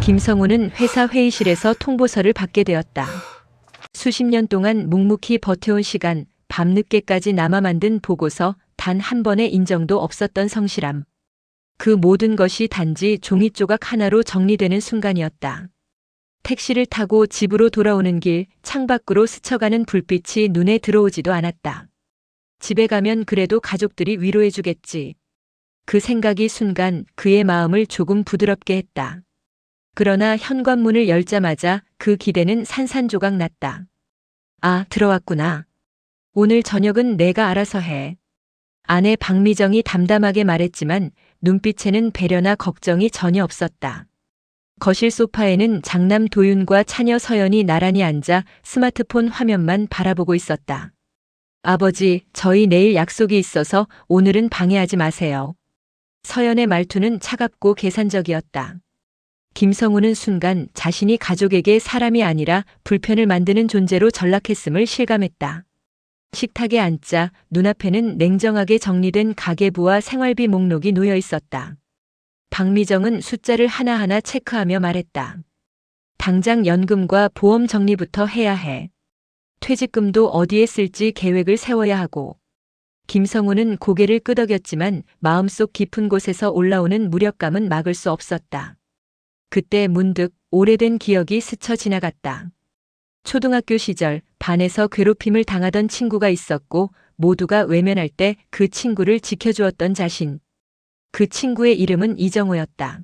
김성우는 회사 회의실에서 통보서를 받게 되었다. 수십 년 동안 묵묵히 버텨온 시간, 밤늦게까지 남아 만든 보고서, 단 한 번의 인정도 없었던 성실함. 그 모든 것이 단지 종이조각 하나로 정리되는 순간이었다. 택시를 타고 집으로 돌아오는 길, 창밖으로 스쳐가는 불빛이 눈에 들어오지도 않았다. 집에 가면 그래도 가족들이 위로해주겠지. 그 생각이 순간 그의 마음을 조금 부드럽게 했다. 그러나 현관문을 열자마자 그 기대는 산산조각 났다. 아, 들어왔구나. 오늘 저녁은 내가 알아서 해. 아내 박미정이 담담하게 말했지만 눈빛에는 배려나 걱정이 전혀 없었다. 거실 소파에는 장남 도윤과 차녀 서연이 나란히 앉아 스마트폰 화면만 바라보고 있었다. 아버지, 저희 내일 약속이 있어서 오늘은 방해하지 마세요. 서연의 말투는 차갑고 계산적이었다. 김성우는 순간 자신이 가족에게 사람이 아니라 불편을 만드는 존재로 전락했음을 실감했다. 식탁에 앉자 눈앞에는 냉정하게 정리된 가계부와 생활비 목록이 놓여 있었다. 박미정은 숫자를 하나하나 체크하며 말했다. 당장 연금과 보험 정리부터 해야 해. 퇴직금도 어디에 쓸지 계획을 세워야 하고. 김성우는 고개를 끄덕였지만 마음속 깊은 곳에서 올라오는 무력감은 막을 수 없었다. 그때 문득 오래된 기억이 스쳐 지나갔다. 초등학교 시절 반에서 괴롭힘을 당하던 친구가 있었고 모두가 외면할 때 그 친구를 지켜주었던 자신. 그 친구의 이름은 이정호였다.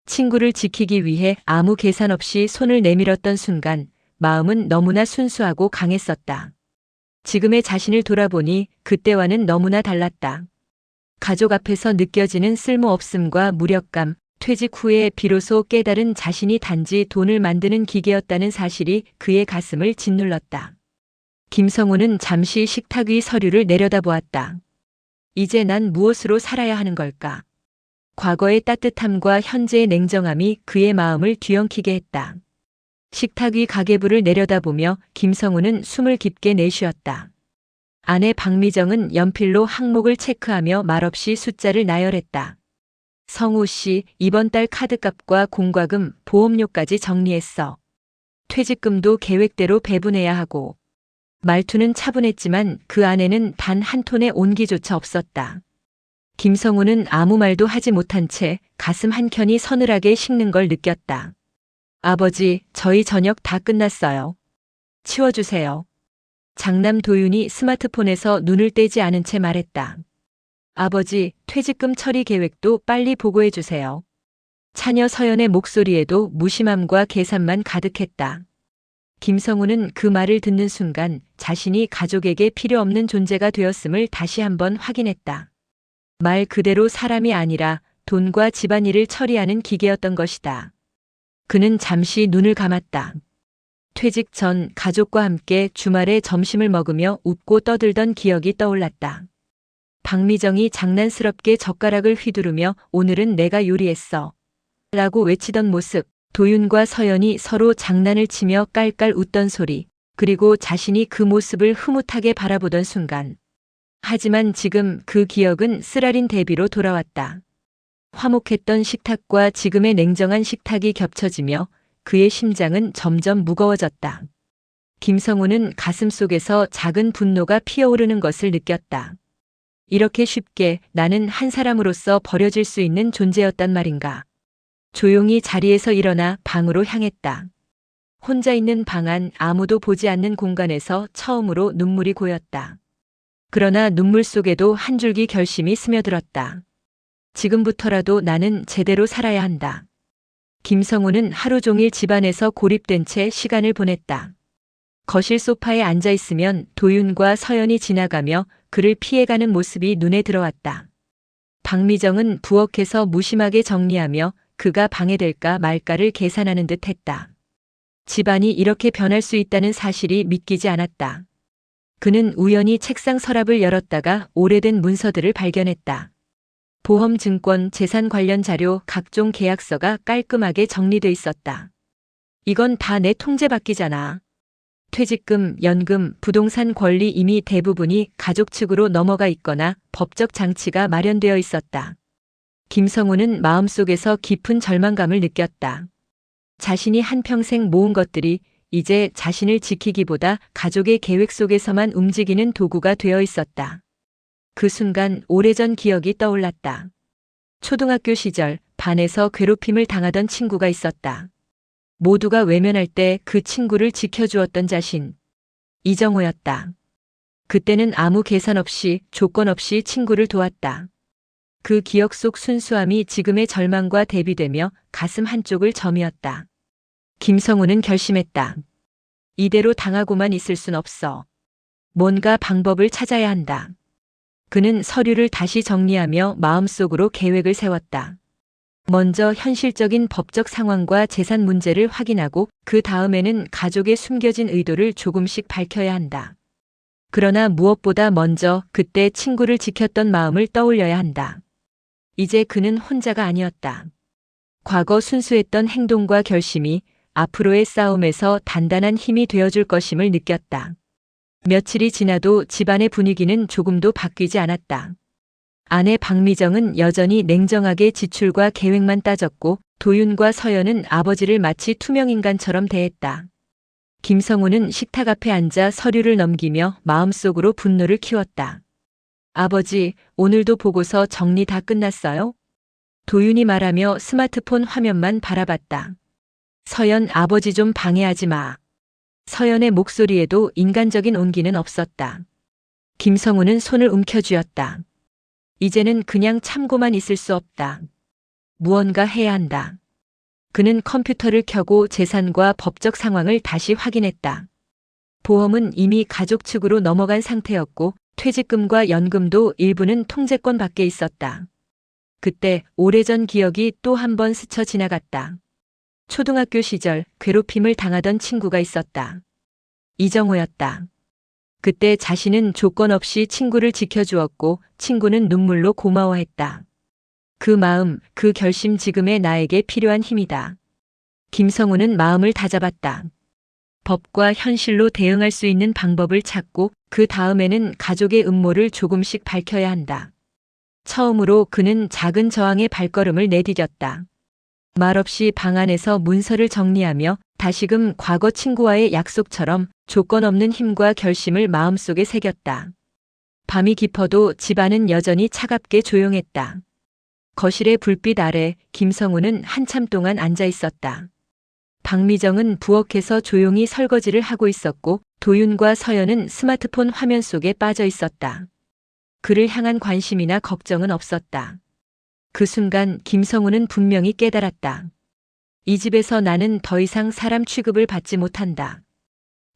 친구를 지키기 위해 아무 계산 없이 손을 내밀었던 순간 마음은 너무나 순수하고 강했었다. 지금의 자신을 돌아보니 그때와는 너무나 달랐다. 가족 앞에서 느껴지는 쓸모없음과 무력감, 퇴직 후에 비로소 깨달은 자신이 단지 돈을 만드는 기계였다는 사실이 그의 가슴을 짓눌렀다. 김성우는 잠시 식탁 위 서류를 내려다보았다. 이제 난 무엇으로 살아야 하는 걸까? 과거의 따뜻함과 현재의 냉정함이 그의 마음을 뒤엉키게 했다. 식탁 위 가계부를 내려다보며 김성우는 숨을 깊게 내쉬었다. 아내 박미정은 연필로 항목을 체크하며 말없이 숫자를 나열했다. 성우 씨, 이번 달 카드값과 공과금, 보험료까지 정리했어. 퇴직금도 계획대로 배분해야 하고. 말투는 차분했지만 그 안에는 단 한 톤의 온기조차 없었다. 김성우는 아무 말도 하지 못한 채 가슴 한켠이 서늘하게 식는 걸 느꼈다. 아버지, 저희 저녁 다 끝났어요. 치워주세요. 장남 도윤이 스마트폰에서 눈을 떼지 않은 채 말했다. 아버지, 퇴직금 처리 계획도 빨리 보고해 주세요. 차녀 서연의 목소리에도 무심함과 계산만 가득했다. 김성우는 그 말을 듣는 순간 자신이 가족에게 필요 없는 존재가 되었음을 다시 한번 확인했다. 말 그대로 사람이 아니라 돈과 집안일을 처리하는 기계였던 것이다. 그는 잠시 눈을 감았다. 퇴직 전 가족과 함께 주말에 점심을 먹으며 웃고 떠들던 기억이 떠올랐다. 박미정이 장난스럽게 젓가락을 휘두르며 오늘은 내가 요리했어. 라고 외치던 모습, 도윤과 서연이 서로 장난을 치며 깔깔 웃던 소리, 그리고 자신이 그 모습을 흐뭇하게 바라보던 순간. 하지만 지금 그 기억은 쓰라린 대비로 돌아왔다. 화목했던 식탁과 지금의 냉정한 식탁이 겹쳐지며 그의 심장은 점점 무거워졌다. 김성우는 가슴속에서 작은 분노가 피어오르는 것을 느꼈다. 이렇게 쉽게 나는 한 사람으로서 버려질 수 있는 존재였단 말인가. 조용히 자리에서 일어나 방으로 향했다. 혼자 있는 방 안 아무도 보지 않는 공간에서 처음으로 눈물이 고였다. 그러나 눈물 속에도 한 줄기 결심이 스며들었다. 지금부터라도 나는 제대로 살아야 한다. 김성우는 하루 종일 집안에서 고립된 채 시간을 보냈다. 거실 소파에 앉아 있으면 도윤과 서연이 지나가며 그를 피해가는 모습이 눈에 들어왔다. 박미정은 부엌에서 무심하게 정리하며 그가 방해될까 말까를 계산하는 듯 했다. 집안이 이렇게 변할 수 있다는 사실이 믿기지 않았다. 그는 우연히 책상 서랍을 열었다가 오래된 문서들을 발견했다. 보험, 증권, 재산 관련 자료, 각종 계약서가 깔끔하게 정리돼 있었다. 이건 다 내 통제 밖이잖아. 퇴직금, 연금, 부동산 권리 이미 대부분이 가족 측으로 넘어가 있거나 법적 장치가 마련되어 있었다. 김성우는 마음속에서 깊은 절망감을 느꼈다. 자신이 한평생 모은 것들이 이제 자신을 지키기보다 가족의 계획 속에서만 움직이는 도구가 되어 있었다. 그 순간 오래전 기억이 떠올랐다. 초등학교 시절 반에서 괴롭힘을 당하던 친구가 있었다. 모두가 외면할 때 그 친구를 지켜주었던 자신. 이정호였다. 그때는 아무 계산 없이 조건 없이 친구를 도왔다. 그 기억 속 순수함이 지금의 절망과 대비되며 가슴 한쪽을 저미었다. 김성우는 결심했다. 이대로 당하고만 있을 순 없어. 뭔가 방법을 찾아야 한다. 그는 서류를 다시 정리하며 마음속으로 계획을 세웠다. 먼저 현실적인 법적 상황과 재산 문제를 확인하고 그 다음에는 가족의 숨겨진 의도를 조금씩 밝혀야 한다. 그러나 무엇보다 먼저 그때 친구를 지켰던 마음을 떠올려야 한다. 이제 그는 혼자가 아니었다. 과거 순수했던 행동과 결심이 앞으로의 싸움에서 단단한 힘이 되어줄 것임을 느꼈다. 며칠이 지나도 집안의 분위기는 조금도 바뀌지 않았다. 아내 박미정은 여전히 냉정하게 지출과 계획만 따졌고 도윤과 서연은 아버지를 마치 투명인간처럼 대했다. 김성우는 식탁 앞에 앉아 서류를 넘기며 마음속으로 분노를 키웠다. 아버지, 오늘도 보고서 정리 다 끝났어요? 도윤이 말하며 스마트폰 화면만 바라봤다. 서연, 아버지 좀 방해하지 마. 서연의 목소리에도 인간적인 온기는 없었다. 김성우는 손을 움켜쥐었다. 이제는 그냥 참고만 있을 수 없다. 무언가 해야 한다. 그는 컴퓨터를 켜고 재산과 법적 상황을 다시 확인했다. 보험은 이미 가족 측으로 넘어간 상태였고 퇴직금과 연금도 일부는 통제권 밖에 있었다. 그때 오래전 기억이 또 한 번 스쳐 지나갔다. 초등학교 시절 괴롭힘을 당하던 친구가 있었다. 이정호였다. 그때 자신은 조건 없이 친구를 지켜주었고 친구는 눈물로 고마워했다. 그 마음, 그 결심 지금의 나에게 필요한 힘이다. 김성우는 마음을 다잡았다. 법과 현실로 대응할 수 있는 방법을 찾고 그 다음에는 가족의 음모를 조금씩 밝혀야 한다. 처음으로 그는 작은 저항의 발걸음을 내디뎠다. 말없이 방 안에서 문서를 정리하며 다시금 과거 친구와의 약속처럼 조건 없는 힘과 결심을 마음속에 새겼다. 밤이 깊어도 집안은 여전히 차갑게 조용했다. 거실의 불빛 아래 김성우는 한참 동안 앉아 있었다. 박미정은 부엌에서 조용히 설거지를 하고 있었고 도윤과 서연은 스마트폰 화면 속에 빠져 있었다. 그를 향한 관심이나 걱정은 없었다. 그 순간 김성우는 분명히 깨달았다. 이 집에서 나는 더 이상 사람 취급을 받지 못한다.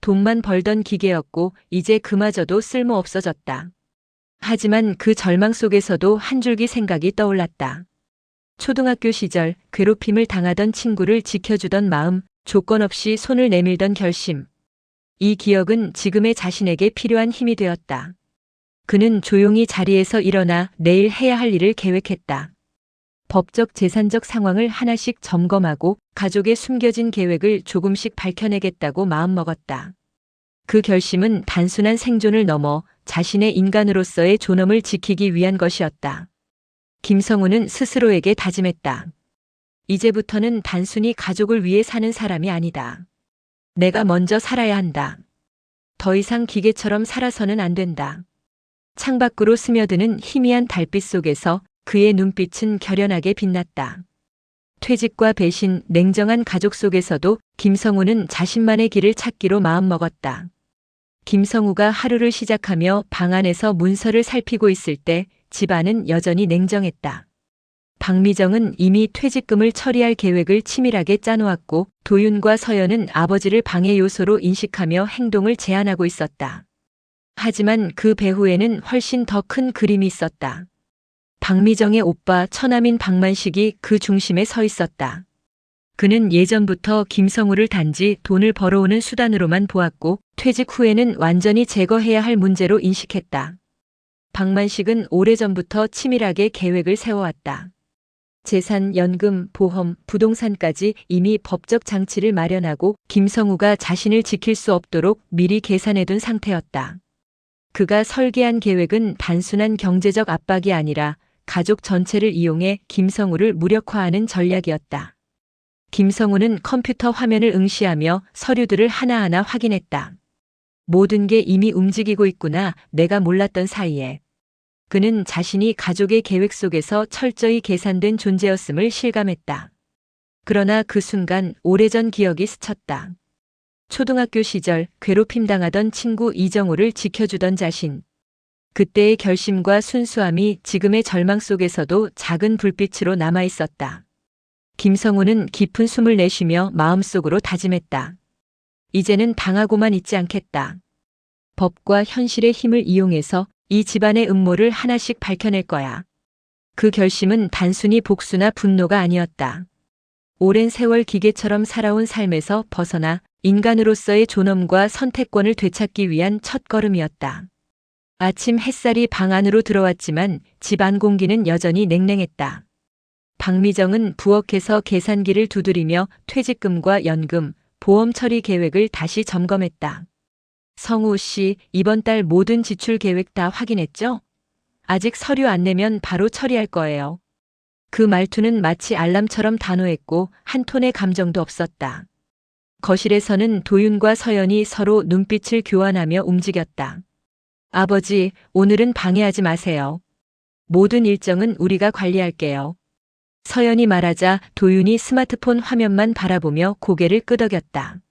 돈만 벌던 기계였고 이제 그마저도 쓸모 없어졌다. 하지만 그 절망 속에서도 한 줄기 생각이 떠올랐다. 초등학교 시절 괴롭힘을 당하던 친구를 지켜주던 마음, 조건 없이 손을 내밀던 결심. 이 기억은 지금의 자신에게 필요한 힘이 되었다. 그는 조용히 자리에서 일어나 내일 해야 할 일을 계획했다. 법적 재산적 상황을 하나씩 점검하고 가족의 숨겨진 계획을 조금씩 밝혀내겠다고 마음먹었다. 그 결심은 단순한 생존을 넘어 자신의 인간으로서의 존엄을 지키기 위한 것이었다. 김성우는 스스로에게 다짐했다. 이제부터는 단순히 가족을 위해 사는 사람이 아니다. 내가 먼저 살아야 한다. 더 이상 기계처럼 살아서는 안 된다. 창밖으로 스며드는 희미한 달빛 속에서 그의 눈빛은 결연하게 빛났다. 퇴직과 배신, 냉정한 가족 속에서도 김성우는 자신만의 길을 찾기로 마음먹었다. 김성우가 하루를 시작하며 방 안에서 문서를 살피고 있을 때 집안은 여전히 냉정했다. 박미정은 이미 퇴직금을 처리할 계획을 치밀하게 짜놓았고 도윤과 서연은 아버지를 방해 요소로 인식하며 행동을 제한하고 있었다. 하지만 그 배후에는 훨씬 더 큰 그림이 있었다. 박미정의 오빠 처남인 박만식이 그 중심에 서 있었다. 그는 예전부터 김성우를 단지 돈을 벌어오는 수단으로만 보았고 퇴직 후에는 완전히 제거해야 할 문제로 인식했다. 박만식은 오래전부터 치밀하게 계획을 세워왔다. 재산, 연금, 보험, 부동산까지 이미 법적 장치를 마련하고 김성우가 자신을 지킬 수 없도록 미리 계산해둔 상태였다. 그가 설계한 계획은 단순한 경제적 압박이 아니라 가족 전체를 이용해 김성우를 무력화하는 전략이었다. 김성우는 컴퓨터 화면을 응시하며 서류들을 하나하나 확인했다. 모든 게 이미 움직이고 있구나. 내가 몰랐던 사이에. 그는 자신이 가족의 계획 속에서 철저히 계산된 존재였음을 실감했다. 그러나 그 순간 오래전 기억이 스쳤다. 초등학교 시절 괴롭힘당하던 친구 이정우를 지켜주던 자신. 그때의 결심과 순수함이 지금의 절망 속에서도 작은 불빛으로 남아있었다. 김성우는 깊은 숨을 내쉬며 마음속으로 다짐했다. 이제는 당하고만 있지 않겠다. 법과 현실의 힘을 이용해서 이 집안의 음모를 하나씩 밝혀낼 거야. 그 결심은 단순히 복수나 분노가 아니었다. 오랜 세월 기계처럼 살아온 삶에서 벗어나 인간으로서의 존엄과 선택권을 되찾기 위한 첫걸음이었다. 아침 햇살이 방 안으로 들어왔지만 집 안 공기는 여전히 냉랭했다. 박미정은 부엌에서 계산기를 두드리며 퇴직금과 연금, 보험 처리 계획을 다시 점검했다. 성우 씨, 이번 달 모든 지출 계획 다 확인했죠? 아직 서류 안 내면 바로 처리할 거예요. 그 말투는 마치 알람처럼 단호했고 한 톤의 감정도 없었다. 거실에서는 도윤과 서연이 서로 눈빛을 교환하며 움직였다. 아버지, 오늘은 방해하지 마세요. 모든 일정은 우리가 관리할게요. 서연이 말하자 도윤이 스마트폰 화면만 바라보며 고개를 끄덕였다.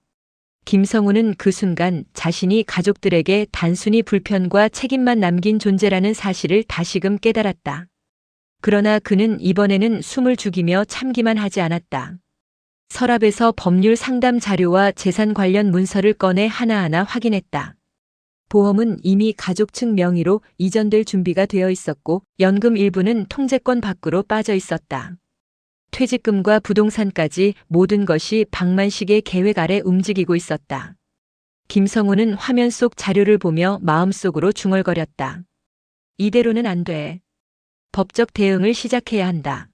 김성우는 그 순간 자신이 가족들에게 단순히 불편과 책임만 남긴 존재라는 사실을 다시금 깨달았다. 그러나 그는 이번에는 숨을 죽이며 참기만 하지 않았다. 서랍에서 법률 상담 자료와 재산 관련 문서를 꺼내 하나하나 확인했다. 보험은 이미 가족 측 명의로 이전될 준비가 되어 있었고 연금 일부는 통제권 밖으로 빠져 있었다. 퇴직금과 부동산까지 모든 것이 박만식의 계획 아래 움직이고 있었다. 김성우는 화면 속 자료를 보며 마음속으로 중얼거렸다. 이대로는 안 돼. 법적 대응을 시작해야 한다.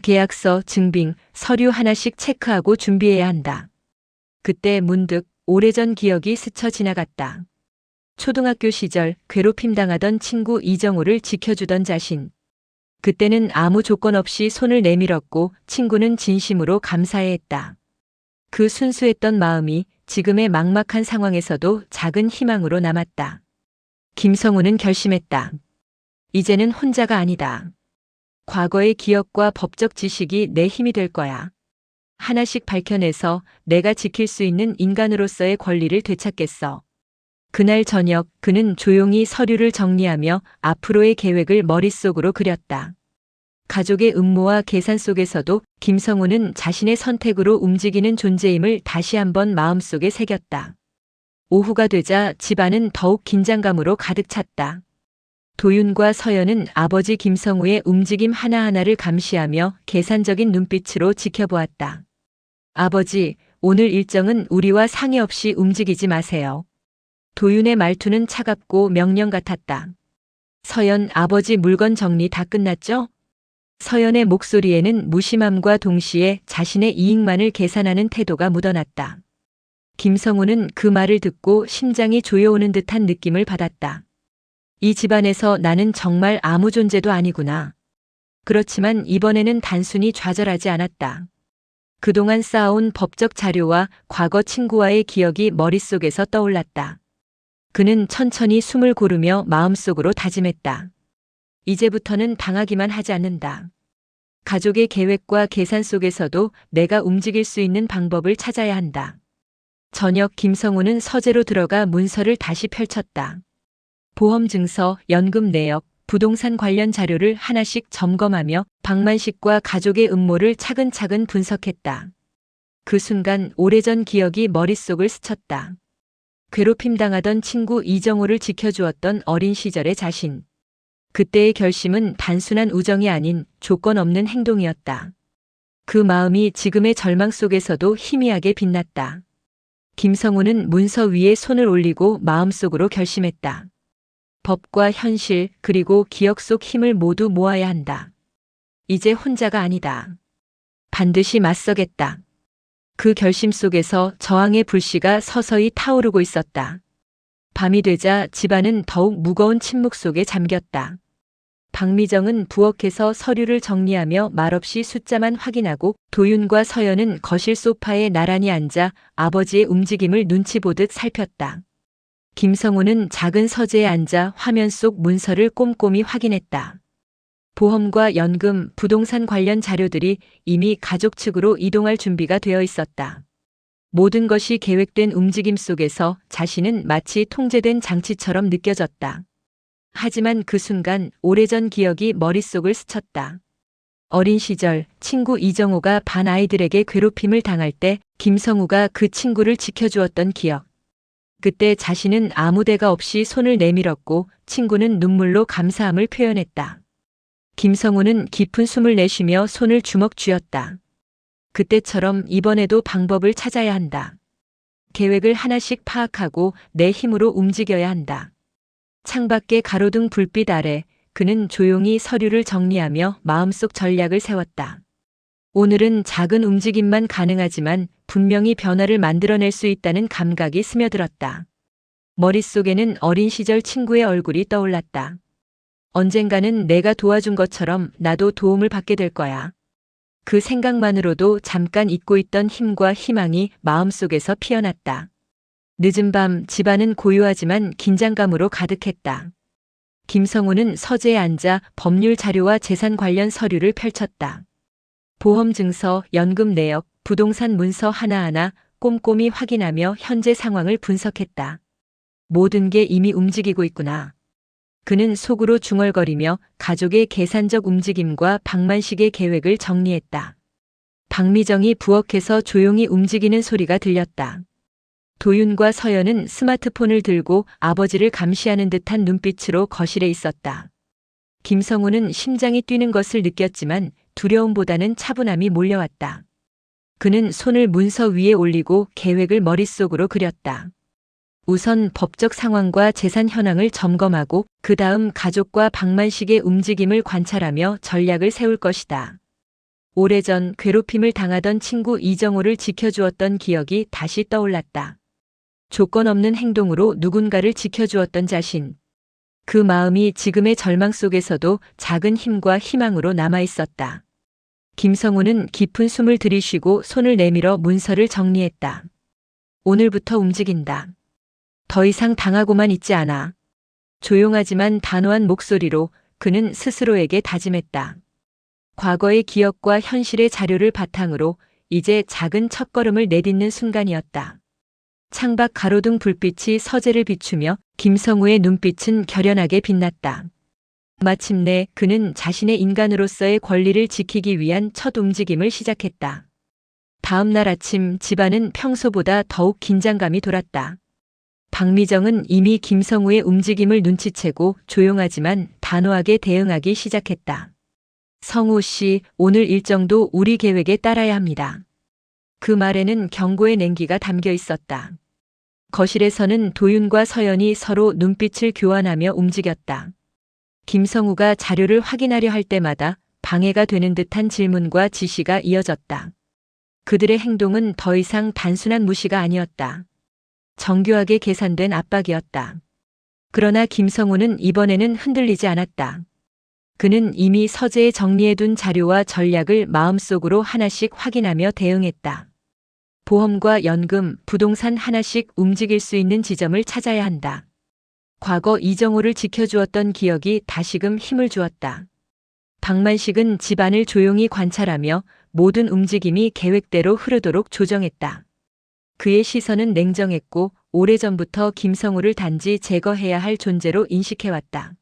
계약서, 증빙, 서류 하나씩 체크하고 준비해야 한다. 그때 문득 오래전 기억이 스쳐 지나갔다. 초등학교 시절 괴롭힘 당하던 친구 이정우를 지켜주던 자신. 그때는 아무 조건 없이 손을 내밀었고 친구는 진심으로 감사해했다. 그 순수했던 마음이 지금의 막막한 상황에서도 작은 희망으로 남았다. 김성우는 결심했다. 이제는 혼자가 아니다. 과거의 기억과 법적 지식이 내 힘이 될 거야. 하나씩 밝혀내서 내가 지킬 수 있는 인간으로서의 권리를 되찾겠어. 그날 저녁 그는 조용히 서류를 정리하며 앞으로의 계획을 머릿속으로 그렸다. 가족의 음모와 계산 속에서도 김성우는 자신의 선택으로 움직이는 존재임을 다시 한번 마음속에 새겼다. 오후가 되자 집안은 더욱 긴장감으로 가득 찼다. 도윤과 서연은 아버지 김성우의 움직임 하나하나를 감시하며 계산적인 눈빛으로 지켜보았다. 아버지, 오늘 일정은 우리와 상의 없이 움직이지 마세요. 도윤의 말투는 차갑고 명령 같았다. 서연, 아버지 물건 정리 다 끝났죠? 서연의 목소리에는 무심함과 동시에 자신의 이익만을 계산하는 태도가 묻어났다. 김성우는 그 말을 듣고 심장이 조여오는 듯한 느낌을 받았다. 이 집안에서 나는 정말 아무 존재도 아니구나. 그렇지만 이번에는 단순히 좌절하지 않았다. 그동안 쌓아온 법적 자료와 과거 친구와의 기억이 머릿속에서 떠올랐다. 그는 천천히 숨을 고르며 마음속으로 다짐했다. 이제부터는 당하기만 하지 않는다. 가족의 계획과 계산 속에서도 내가 움직일 수 있는 방법을 찾아야 한다. 저녁 김성우는 서재로 들어가 문서를 다시 펼쳤다. 보험 증서, 연금 내역, 부동산 관련 자료를 하나씩 점검하며 박만식과 가족의 음모를 차근차근 분석했다. 그 순간 오래전 기억이 머릿속을 스쳤다. 괴롭힘 당하던 친구 이정우를 지켜주었던 어린 시절의 자신. 그때의 결심은 단순한 우정이 아닌 조건 없는 행동이었다. 그 마음이 지금의 절망 속에서도 희미하게 빛났다. 김성우는 문서 위에 손을 올리고 마음속으로 결심했다. 법과 현실 그리고 기억 속 힘을 모두 모아야 한다. 이제 혼자가 아니다. 반드시 맞서겠다. 그 결심 속에서 저항의 불씨가 서서히 타오르고 있었다. 밤이 되자 집안은 더욱 무거운 침묵 속에 잠겼다. 박미정은 부엌에서 서류를 정리하며 말없이 숫자만 확인하고 도윤과 서연은 거실 소파에 나란히 앉아 아버지의 움직임을 눈치 보듯 살폈다. 김성우는 작은 서재에 앉아 화면 속 문서를 꼼꼼히 확인했다. 보험과 연금, 부동산 관련 자료들이 이미 가족 측으로 이동할 준비가 되어 있었다. 모든 것이 계획된 움직임 속에서 자신은 마치 통제된 장치처럼 느껴졌다. 하지만 그 순간 오래전 기억이 머릿속을 스쳤다. 어린 시절 친구 이정호가 반 아이들에게 괴롭힘을 당할 때 김성우가 그 친구를 지켜주었던 기억. 그때 자신은 아무 데가 없이 손을 내밀었고 친구는 눈물로 감사함을 표현했다. 김성우는 깊은 숨을 내쉬며 손을 주먹 쥐었다. 그때처럼 이번에도 방법을 찾아야 한다. 계획을 하나씩 파악하고 내 힘으로 움직여야 한다. 창밖의 가로등 불빛 아래 그는 조용히 서류를 정리하며 마음속 전략을 세웠다. 오늘은 작은 움직임만 가능하지만 분명히 변화를 만들어낼 수 있다는 감각이 스며들었다. 머릿속에는 어린 시절 친구의 얼굴이 떠올랐다. 언젠가는 내가 도와준 것처럼 나도 도움을 받게 될 거야. 그 생각만으로도 잠깐 잊고 있던 힘과 희망이 마음속에서 피어났다. 늦은 밤 집안은 고요하지만 긴장감으로 가득했다. 김성우는 서재에 앉아 법률 자료와 재산 관련 서류를 펼쳤다. 보험 증서, 연금 내역, 부동산 문서 하나하나 꼼꼼히 확인하며 현재 상황을 분석했다. 모든 게 이미 움직이고 있구나. 그는 속으로 중얼거리며 가족의 계산적 움직임과 박만식의 계획을 정리했다. 박미정이 부엌에서 조용히 움직이는 소리가 들렸다. 도윤과 서연은 스마트폰을 들고 아버지를 감시하는 듯한 눈빛으로 거실에 있었다. 김성우는 심장이 뛰는 것을 느꼈지만 두려움보다는 차분함이 몰려왔다. 그는 손을 문서 위에 올리고 계획을 머릿속으로 그렸다. 우선 법적 상황과 재산 현황을 점검하고 그 다음 가족과 박만식의 움직임을 관찰하며 전략을 세울 것이다. 오래전 괴롭힘을 당하던 친구 이정호를 지켜주었던 기억이 다시 떠올랐다. 조건 없는 행동으로 누군가를 지켜주었던 자신. 그 마음이 지금의 절망 속에서도 작은 힘과 희망으로 남아있었다. 김성우는 깊은 숨을 들이쉬고 손을 내밀어 문서를 정리했다. 오늘부터 움직인다. 더 이상 당하고만 있지 않아. 조용하지만 단호한 목소리로 그는 스스로에게 다짐했다. 과거의 기억과 현실의 자료를 바탕으로 이제 작은 첫걸음을 내딛는 순간이었다. 창밖 가로등 불빛이 서재를 비추며 김성우의 눈빛은 결연하게 빛났다. 마침내 그는 자신의 인간으로서의 권리를 지키기 위한 첫 움직임을 시작했다. 다음 날 아침 집안은 평소보다 더욱 긴장감이 돌았다. 박미정은 이미 김성우의 움직임을 눈치채고 조용하지만 단호하게 대응하기 시작했다. 성우 씨, 오늘 일정도 우리 계획에 따라야 합니다. 그 말에는 경고의 냉기가 담겨 있었다. 거실에서는 도윤과 서연이 서로 눈빛을 교환하며 움직였다. 김성우가 자료를 확인하려 할 때마다 방해가 되는 듯한 질문과 지시가 이어졌다. 그들의 행동은 더 이상 단순한 무시가 아니었다. 정교하게 계산된 압박이었다. 그러나 김성우는 이번에는 흔들리지 않았다. 그는 이미 서재에 정리해둔 자료와 전략을 마음속으로 하나씩 확인하며 대응했다. 보험과 연금, 부동산 하나씩 움직일 수 있는 지점을 찾아야 한다. 과거 이정호를 지켜주었던 기억이 다시금 힘을 주었다. 박만식은 집안을 조용히 관찰하며 모든 움직임이 계획대로 흐르도록 조정했다. 그의 시선은 냉정했고 오래전부터 김성우를 단지 제거해야 할 존재로 인식해왔다.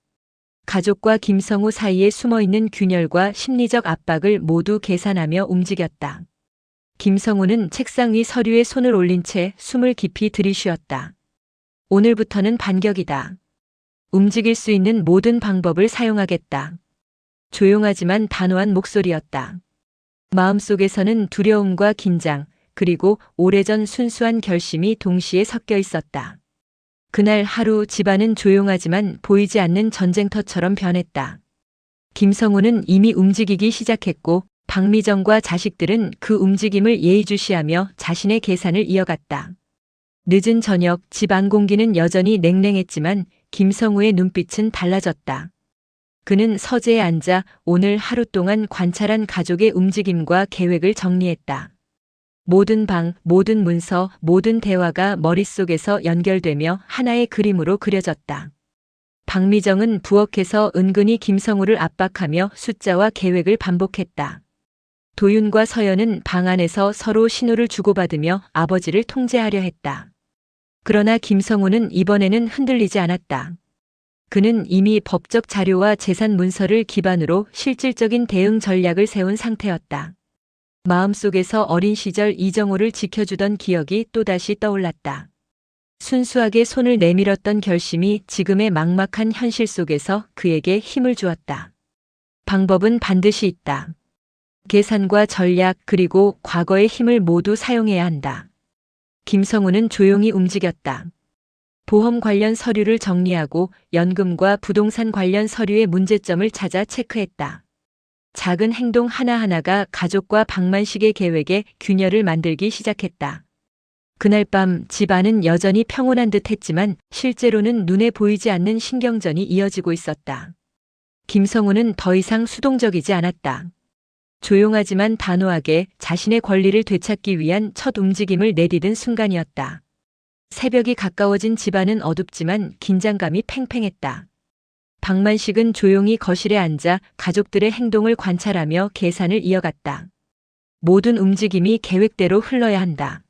가족과 김성우 사이에 숨어있는 균열과 심리적 압박을 모두 계산하며 움직였다. 김성우는 책상 위 서류에 손을 올린 채 숨을 깊이 들이쉬었다. 오늘부터는 반격이다. 움직일 수 있는 모든 방법을 사용하겠다. 조용하지만 단호한 목소리였다. 마음속에서는 두려움과 긴장, 그리고 오래전 순수한 결심이 동시에 섞여 있었다. 그날 하루 집안은 조용하지만 보이지 않는 전쟁터처럼 변했다. 김성우는 이미 움직이기 시작했고 박미정과 자식들은 그 움직임을 예의주시하며 자신의 계산을 이어갔다. 늦은 저녁 집 안 공기는 여전히 냉랭했지만 김성우의 눈빛은 달라졌다. 그는 서재에 앉아 오늘 하루 동안 관찰한 가족의 움직임과 계획을 정리했다. 모든 방, 모든 문서, 모든 대화가 머릿속에서 연결되며 하나의 그림으로 그려졌다. 박미정은 부엌에서 은근히 김성우를 압박하며 숫자와 계획을 반복했다. 도윤과 서연은 방 안에서 서로 신호를 주고받으며 아버지를 통제하려 했다. 그러나 김성우는 이번에는 흔들리지 않았다. 그는 이미 법적 자료와 재산 문서를 기반으로 실질적인 대응 전략을 세운 상태였다. 마음속에서 어린 시절 이정호를 지켜주던 기억이 또다시 떠올랐다. 순수하게 손을 내밀었던 결심이 지금의 막막한 현실 속에서 그에게 힘을 주었다. 방법은 반드시 있다. 계산과 전략 그리고 과거의 힘을 모두 사용해야 한다. 김성우는 조용히 움직였다. 보험 관련 서류를 정리하고 연금과 부동산 관련 서류의 문제점을 찾아 체크했다. 작은 행동 하나하나가 가족과 박만식의 계획에 균열을 만들기 시작했다. 그날 밤 집안은 여전히 평온한 듯 했지만 실제로는 눈에 보이지 않는 신경전이 이어지고 있었다. 김성우는 더 이상 수동적이지 않았다. 조용하지만 단호하게 자신의 권리를 되찾기 위한 첫 움직임을 내디딘 순간이었다. 새벽이 가까워진 집안은 어둡지만 긴장감이 팽팽했다. 박만식은 조용히 거실에 앉아 가족들의 행동을 관찰하며 계산을 이어갔다. 모든 움직임이 계획대로 흘러야 한다.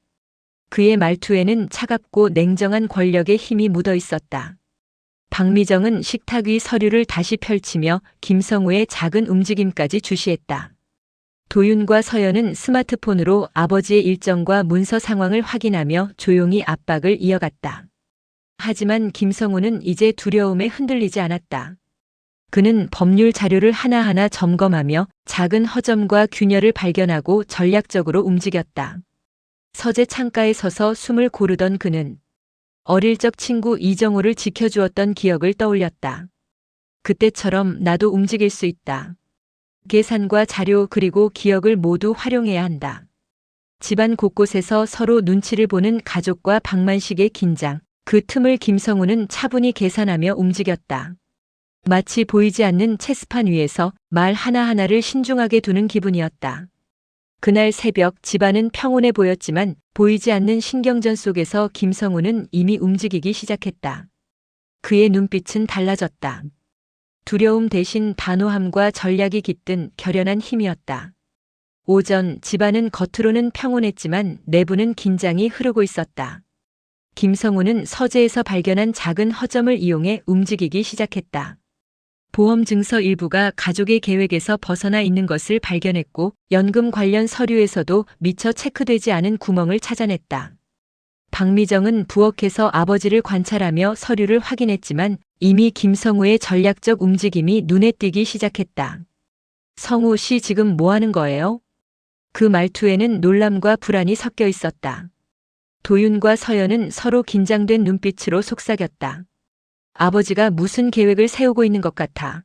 그의 말투에는 차갑고 냉정한 권력의 힘이 묻어 있었다. 박미정은 식탁 위 서류를 다시 펼치며 김성우의 작은 움직임까지 주시했다. 도윤과 서연은 스마트폰으로 아버지의 일정과 문서 상황을 확인하며 조용히 압박을 이어갔다. 하지만 김성우는 이제 두려움에 흔들리지 않았다. 그는 법률 자료를 하나하나 점검하며 작은 허점과 균열을 발견하고 전략적으로 움직였다. 서재 창가에 서서 숨을 고르던 그는 어릴 적 친구 이정호를 지켜주었던 기억을 떠올렸다. 그때처럼 나도 움직일 수 있다. 계산과 자료 그리고 기억을 모두 활용해야 한다. 집안 곳곳에서 서로 눈치를 보는 가족과 박만식의 긴장, 그 틈을 김성우는 차분히 계산하며 움직였다. 마치 보이지 않는 체스판 위에서 말 하나하나를 신중하게 두는 기분이었다. 그날 새벽 집안은 평온해 보였지만 보이지 않는 신경전 속에서 김성우는 이미 움직이기 시작했다. 그의 눈빛은 달라졌다. 두려움 대신 단호함과 전략이 깃든 결연한 힘이었다. 오전 집안은 겉으로는 평온했지만 내부는 긴장이 흐르고 있었다. 김성우는 서재에서 발견한 작은 허점을 이용해 움직이기 시작했다. 보험 증서 일부가 가족의 계획에서 벗어나 있는 것을 발견했고 연금 관련 서류에서도 미처 체크되지 않은 구멍을 찾아냈다. 박미정은 부엌에서 아버지를 관찰하며 서류를 확인했지만 이미 김성우의 전략적 움직임이 눈에 띄기 시작했다. 성우 씨 지금 뭐 하는 거예요? 그 말투에는 놀람과 불안이 섞여 있었다. 도윤과 서연은 서로 긴장된 눈빛으로 속삭였다. 아버지가 무슨 계획을 세우고 있는 것 같아.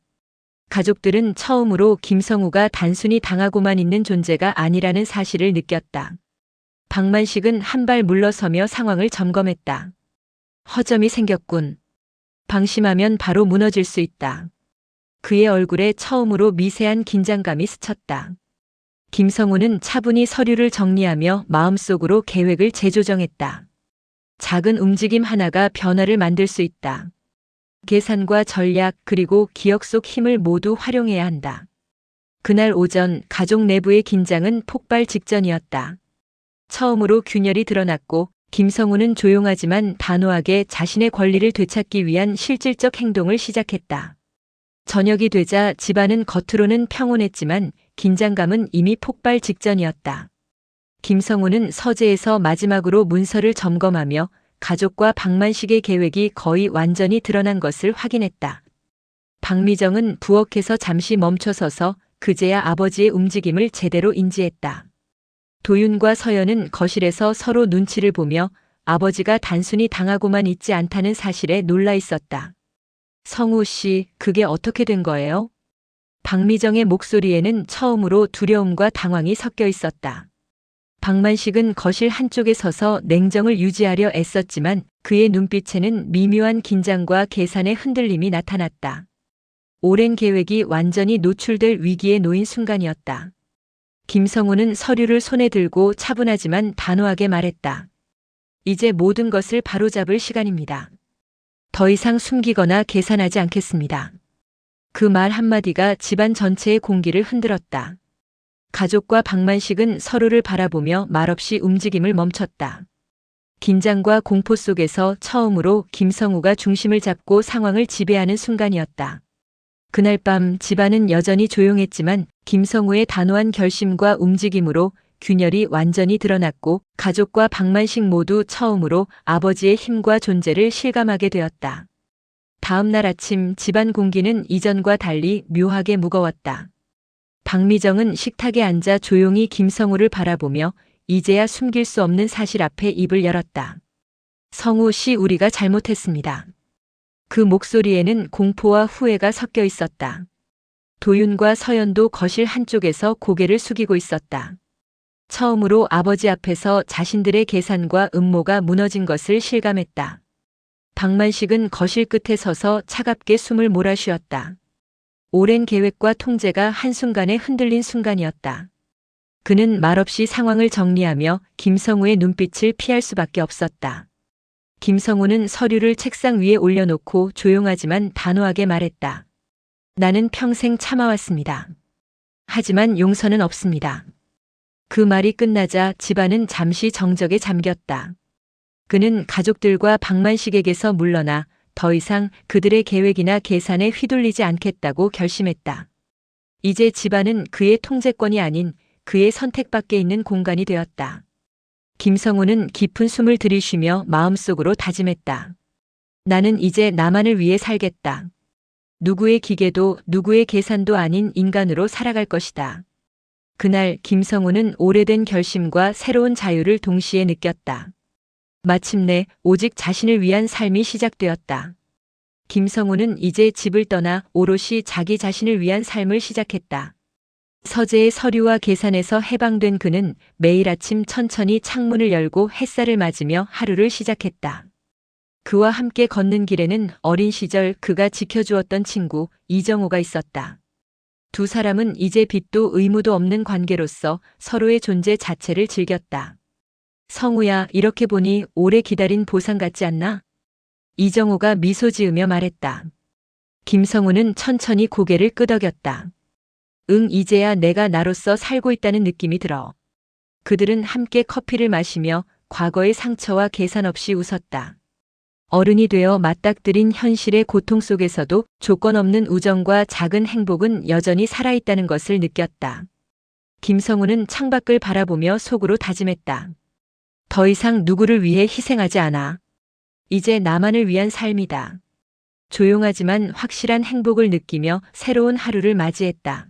가족들은 처음으로 김성우가 단순히 당하고만 있는 존재가 아니라는 사실을 느꼈다. 박만식은 한 발 물러서며 상황을 점검했다. 허점이 생겼군. 방심하면 바로 무너질 수 있다. 그의 얼굴에 처음으로 미세한 긴장감이 스쳤다. 김성우는 차분히 서류를 정리하며 마음속으로 계획을 재조정했다. 작은 움직임 하나가 변화를 만들 수 있다. 계산과 전략 그리고 기억 속 힘을 모두 활용해야 한다. 그날 오전 가족 내부의 긴장은 폭발 직전이었다. 처음으로 균열이 드러났고 김성우는 조용하지만 단호하게 자신의 권리를 되찾기 위한 실질적 행동을 시작했다. 저녁이 되자 집안은 겉으로는 평온했지만 긴장감은 이미 폭발 직전이었다. 김성우는 서재에서 마지막으로 문서를 점검하며 가족과 박만식의 계획이 거의 완전히 드러난 것을 확인했다. 박미정은 부엌에서 잠시 멈춰서서 그제야 아버지의 움직임을 제대로 인지했다. 도윤과 서연은 거실에서 서로 눈치를 보며 아버지가 단순히 당하고만 있지 않다는 사실에 놀라 있었다. 성우 씨, 그게 어떻게 된 거예요? 박미정의 목소리에는 처음으로 두려움과 당황이 섞여 있었다. 박만식은 거실 한쪽에 서서 냉정을 유지하려 애썼지만 그의 눈빛에는 미묘한 긴장과 계산의 흔들림이 나타났다. 오랜 계획이 완전히 노출될 위기에 놓인 순간이었다. 김성우는 서류를 손에 들고 차분하지만 단호하게 말했다. 이제 모든 것을 바로잡을 시간입니다. 더 이상 숨기거나 계산하지 않겠습니다. 그 말 한마디가 집안 전체의 공기를 흔들었다. 가족과 박만식은 서로를 바라보며 말없이 움직임을 멈췄다. 긴장과 공포 속에서 처음으로 김성우가 중심을 잡고 상황을 지배하는 순간이었다. 그날 밤 집안은 여전히 조용했지만 김성우의 단호한 결심과 움직임으로 균열이 완전히 드러났고 가족과 박만식 모두 처음으로 아버지의 힘과 존재를 실감하게 되었다. 다음 날 아침 집안 공기는 이전과 달리 묘하게 무거웠다. 박미정은 식탁에 앉아 조용히 김성우를 바라보며 이제야 숨길 수 없는 사실 앞에 입을 열었다. 성우 씨, 우리가 잘못했습니다. 그 목소리에는 공포와 후회가 섞여 있었다. 도윤과 서연도 거실 한쪽에서 고개를 숙이고 있었다. 처음으로 아버지 앞에서 자신들의 계산과 음모가 무너진 것을 실감했다. 박만식은 거실 끝에 서서 차갑게 숨을 몰아쉬었다. 오랜 계획과 통제가 한순간에 흔들린 순간이었다. 그는 말없이 상황을 정리하며 김성우의 눈빛을 피할 수밖에 없었다. 김성우는 서류를 책상 위에 올려놓고 조용하지만 단호하게 말했다. 나는 평생 참아왔습니다. 하지만 용서는 없습니다. 그 말이 끝나자 집안은 잠시 정적에 잠겼다. 그는 가족들과 박만식에게서 물러나 더 이상 그들의 계획이나 계산에 휘둘리지 않겠다고 결심했다. 이제 집안은 그의 통제권이 아닌 그의 선택밖에 있는 공간이 되었다. 김성우는 깊은 숨을 들이쉬며 마음속으로 다짐했다. 나는 이제 나만을 위해 살겠다. 누구의 기계도 누구의 계산도 아닌 인간으로 살아갈 것이다. 그날 김성우는 오래된 결심과 새로운 자유를 동시에 느꼈다. 마침내 오직 자신을 위한 삶이 시작되었다. 김성우는 이제 집을 떠나 오롯이 자기 자신을 위한 삶을 시작했다. 서재의 서류와 계산에서 해방된 그는 매일 아침 천천히 창문을 열고 햇살을 맞으며 하루를 시작했다. 그와 함께 걷는 길에는 어린 시절 그가 지켜주었던 친구 이정호가 있었다. 두 사람은 이제 빚도 의무도 없는 관계로서 서로의 존재 자체를 즐겼다. 성우야, 이렇게 보니 오래 기다린 보상 같지 않나? 이정호가 미소 지으며 말했다. 김성우는 천천히 고개를 끄덕였다. 응, 이제야 내가 나로서 살고 있다는 느낌이 들어. 그들은 함께 커피를 마시며 과거의 상처와 계산 없이 웃었다. 어른이 되어 맞닥뜨린 현실의 고통 속에서도 조건 없는 우정과 작은 행복은 여전히 살아있다는 것을 느꼈다. 김성우는 창밖을 바라보며 속으로 다짐했다. 더 이상 누구를 위해 희생하지 않아. 이제 나만을 위한 삶이다. 조용하지만 확실한 행복을 느끼며 새로운 하루를 맞이했다.